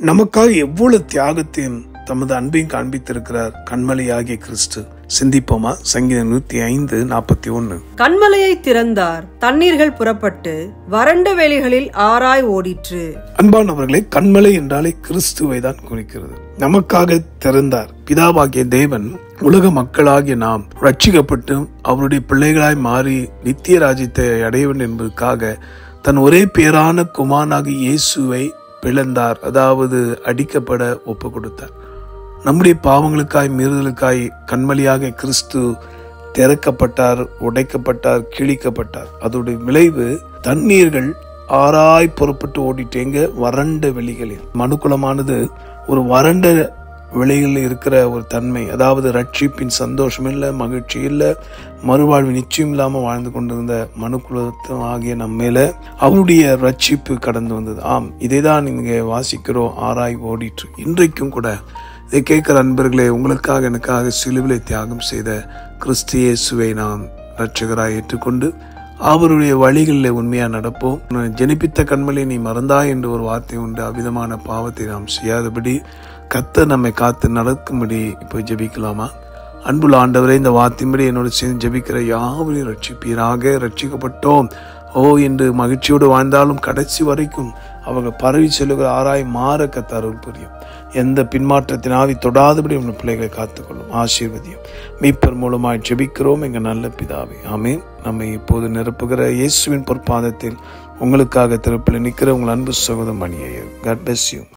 நமக்காக எவ்வளவு தியாகத்தையும் தமது அன்பையும் காண்பித்திருக்கிறார் கண்மலையாகிய கிறிஸ்து. சிந்திப்போமா? சங்கீதம் 105:41. கண்மலையை திறந்தார், தண்ணீர்கள் புறப்பட்டு வறண்ட வேலைகளில் ஆராய் ஓடிற்று. அன்பானவர்களே, கண்மலை என்றாலே கிறிஸ்துவை தான் குறிக்கிறது. நமக்காக திறந்தார். பிதாவாகிய தேவன் உலக மக்களாகிய நாம் ரட்சிக்கப்பட்டு அவருடைய பிள்ளைகளாய் மாறி நித்திய ராஜ்யத்தை அடைய வேண்டும் என்பதற்காக தன் ஒரே பேரான குமாரனாகிய இயேசுவை பிளந்தார், அதாவது அடிக்கப்பட ஒப்பு கொடுத்தார். நம்முடைய பாவங்களுக்காய் மீறுதலுக்காய் கண்மலையாக கிறிஸ்து திறக்கப்பட்டார், உடைக்கப்பட்டார், கிழிக்கப்பட்டார். அதோடைய விளைவு தண்ணீர்கள் ஆராய் புறப்பட்டு ஓடிட்டேங்க வறண்ட வெளிகளில். மனுக்குலமானது ஒரு வறண்ட வெளிகளில் இருக்கிற ஒரு தன்மை, அதாவது ரட்சிப்பின் சந்தோஷம் இல்லை, மகிழ்ச்சி இல்லை, மறுவாழ்வு நிச்சயம் இல்லாம வாழ்ந்து கொண்டிருந்த மனுக்குலத்தம் ஆகிய நம்ம மேல அவருடைய ரட்சிப்பு கடந்து வந்தது. ஆம், இதைதான் இங்க வாசிக்கிறோம், ஆராய் ஓடிற்று. இன்றைக்கும் கூட இதை கேட்கிற அன்பர்களே, உங்களுக்காக எனக்காக சிலுவிலை தியாகம் செய்த கிறிஸ்து இயேசுவை நாம் இரட்சகராய் ஏற்றுக்கொண்டு அவருடைய வழிகளில் உண்மையா நடப்போம். ஜெனிப்பித்த கண்மலை நீ மறந்தாய் என்று ஒரு வார்த்தை உண்டு. அவ்விதமான பாவத்தை நாம் செய்யாதபடி கர்த்தர் நம்மை காத்து நடக்கும்படி இப்போ ஜெபிக்கலாமா? அன்புள்ள ஆண்டவரே, இந்த வார்த்தையின்படி என்னோட சேர்ந்து ஜெபிக்கிற யாவரையும் ரட்சிப்பீராக. ரட்சிக்கப்பட்டோம் என்று மகிழ்ச்சியோடு வாழ்ந்தாலும் கடைசி வரைக்கும் அவர்கள் பரவி செல்லுகிற ஆராய் மாற கர்த்தர் அருள் புரியும். எந்த பின்மாற்றத்தின் ஆவி தொடாதபடி உங்கள் பிள்ளைகளை காத்துக்கொள்ளும். ஆசீர்வதியும். மீட்பர் மூலமாய் ஜெபிக்கிறோம் எங்கள் நல்ல பிதாவே, ஆமென். நம்மை இப்போது நிரப்புகிற இயேசுவின் பொற்பாதத்தில் உங்களுக்காக திருப்பில் நிற்கிற உங்கள் அன்பு சகோதரன் மணியையர். God bless you.